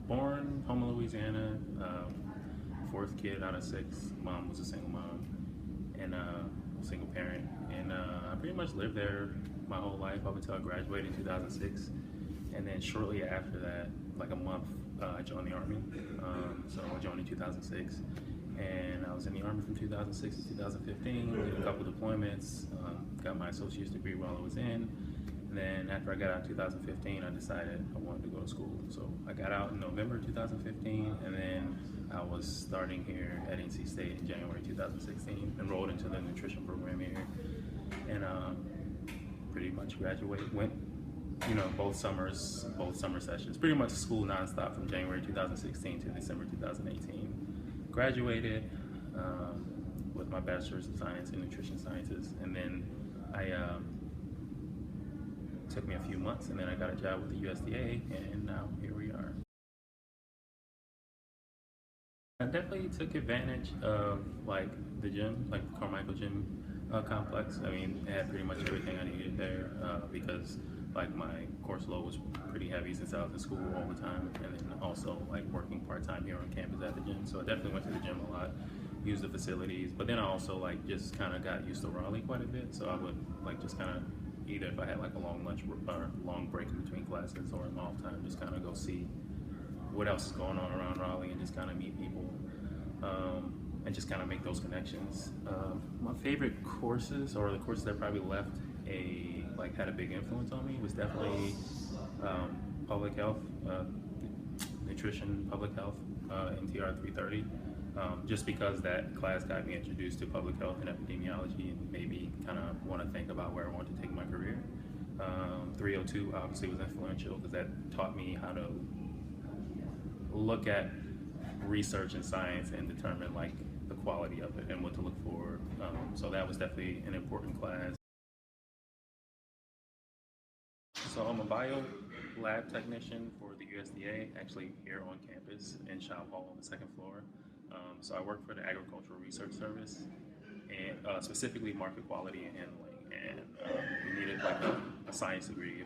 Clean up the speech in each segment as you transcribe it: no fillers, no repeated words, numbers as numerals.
born home in Louisiana, fourth kid out of six. Mom was a single mom and single parent, and I pretty much lived there my whole life up until I graduated in 2006. And then shortly after that, like a month, I joined the Army. So I joined in 2006, and I was in the Army from 2006 to 2015, did a couple deployments, got my associate's degree while I was in. And then after I got out in 2015, I decided I wanted to go to school. So I got out in November 2015, and then I was starting here at NC State in January 2016, enrolled into the nutrition program here, and pretty much graduated, went, both summer sessions, pretty much school nonstop from January 2016 to December 2018. Graduated with my bachelor's of science in nutrition sciences, and then I took me a few months, and then I got a job with the USDA, and now here we are. I definitely took advantage of like the gym, like the Carmichael Gym complex. I mean, it had pretty much everything I needed there because like my course load was pretty heavy since I was in school all the time, and then also like working part-time here on campus at the gym. So I definitely went to the gym a lot, used the facilities, but then I also like just kind of got used to Raleigh quite a bit. So I would like just kind of, either if I had like a long lunch or long break in between classes or an off time, just kind of go see what else is going on around Raleigh and just kind of meet people and just kind of make those connections. My favorite courses, or the courses that probably left had a big influence on me, was definitely public health, nutrition, public health, MTR 330. Just because that class got me introduced to public health and epidemiology and made me kind of want to think about where I want to take my career. 302 obviously was influential because that taught me how to look at research and science and determine like the quality of it and what to look for. So that was definitely an important class. So I'm a bio lab technician for the USDA, actually here on campus in Shop Hall on the second floor. So I work for the Agricultural Research Service, and specifically market quality and handling. And we needed like a science degree, a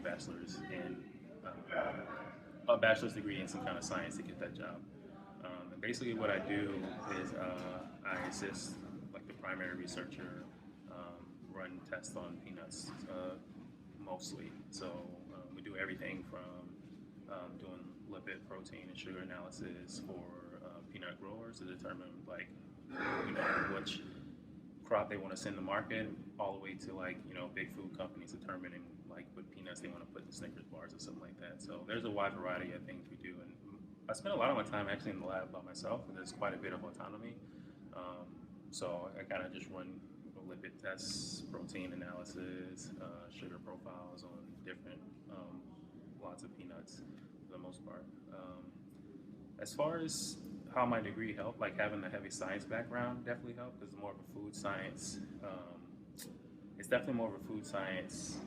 bachelor's degree in some kind of science to get that job. And basically, what I do is I assist like the primary researcher, run tests on peanuts mostly. So we do everything from doing lipid, protein, and sugar analysis for peanut growers to determine which crop they want to send to market, all the way to big food companies determining like what peanuts they want to put in Snickers bars or something like that. So there's a wide variety of things we do, and I spend a lot of my time actually in the lab by myself, and there's quite a bit of autonomy. So I kind of just run lipid tests, protein analysis, sugar profiles on different lots of peanuts for the most part. As far as how my degree helped, like having the heavy science background definitely helped because it's more of a food science. It's definitely more of a food science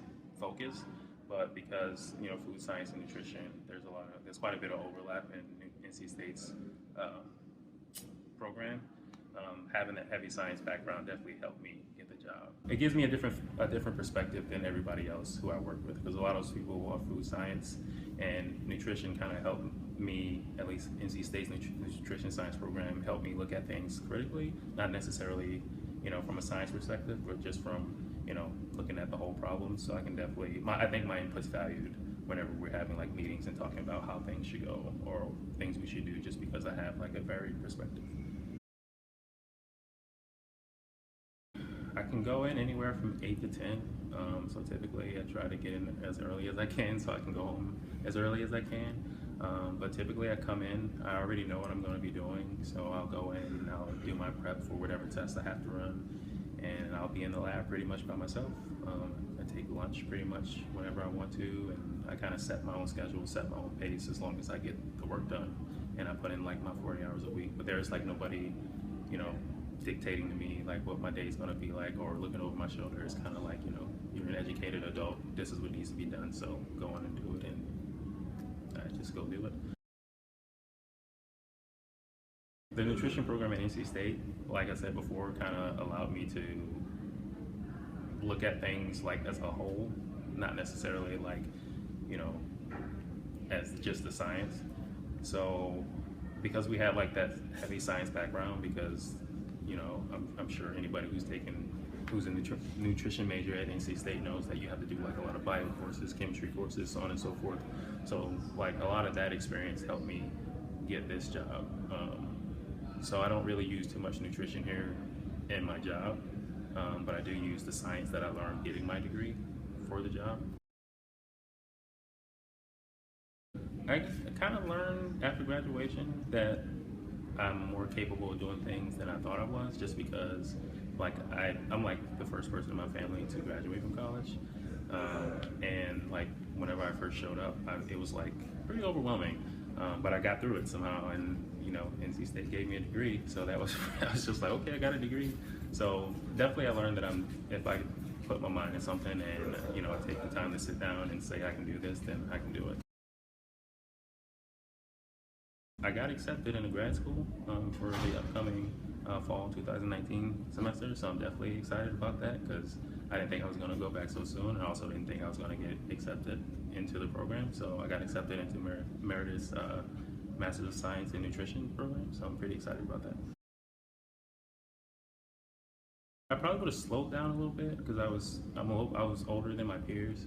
focus, but because food science and nutrition, there's quite a bit of overlap in NC State's program. Having that heavy science background definitely helped me get the job. It gives me a different perspective than everybody else who I work with, because a lot of those people who are food science and nutrition kind of helped me, at least NC State's nutrition science program, helped me look at things critically, not necessarily from a science perspective, but just from looking at the whole problem. So I can definitely, I think my input's valued whenever we're having like meetings and talking about how things should go or things we should do, just because I have like a varied perspective. I can go in anywhere from 8 to 10. So typically I try to get in as early as I can so I can go home as early as I can. But typically I come in, I already know what I'm going to be doing, so I'll go in and I'll do my prep for whatever test I have to run, and I'll be in the lab pretty much by myself. I take lunch pretty much whenever I want to, and I kind of set my own schedule, set my own pace as long as I get the work done, and I put in like my 40 hours a week. But there's like nobody, dictating to me like what my day's gonna be like or looking over my shoulder. It's kind of like, you're an educated adult, this is what needs to be done, so go on and do it, and I just go do it. The nutrition program at NC State, like I said before, kind of allowed me to look at things like as a whole, not necessarily like, as just the science. So because we have like that heavy science background, because I'm sure anybody who's a nutrition major at NC State knows that you have to do like a lot of bio courses, chemistry courses, so on and so forth. So like a lot of that experience helped me get this job. So I don't really use too much nutrition here in my job, but I do use the science that I learned getting my degree for the job. I kind of learned after graduation that I'm more capable of doing things than I thought I was, just because like I'm like the first person in my family to graduate from college, and like whenever I first showed up, it was like pretty overwhelming, but I got through it somehow, and NC State gave me a degree, so that was I was just like, okay, I got a degree. So definitely I learned that if I put my mind in something and I take the time to sit down and say I can do this, then I can do it. I got accepted into grad school for the upcoming fall 2019 semester, so I'm definitely excited about that because I didn't think I was going to go back so soon. I also didn't think I was going to get accepted into the program, so I got accepted into Emeritus Master's of Science in Nutrition program, so I'm pretty excited about that. I probably would have slowed down a little bit because I was older than my peers,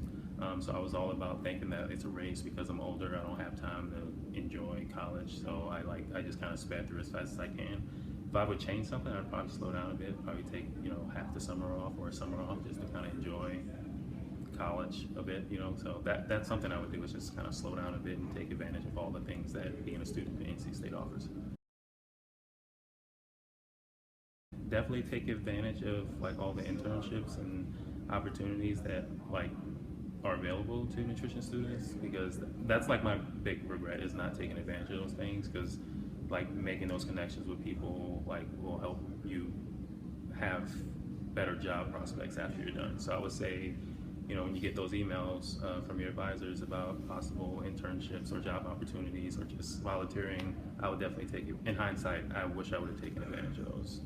so I was all about thinking that it's a race because I'm older. I don't have time to enjoy college, so I just kind of sped through as fast as I can. If I would change something, I'd probably slow down a bit. Probably take half the summer off or a summer off just to kind of enjoy college a bit. So that's something I would do is just kind of slow down a bit and take advantage of all the things that being a student at NC State offers. Definitely take advantage of like all the internships and opportunities that like are available to nutrition students, because that's like my big regret is not taking advantage of those things, because like making those connections with people like will help you have better job prospects after you're done. So I would say, when you get those emails from your advisors about possible internships or job opportunities or just volunteering, I would definitely take it. In hindsight, I wish I would have taken advantage of those.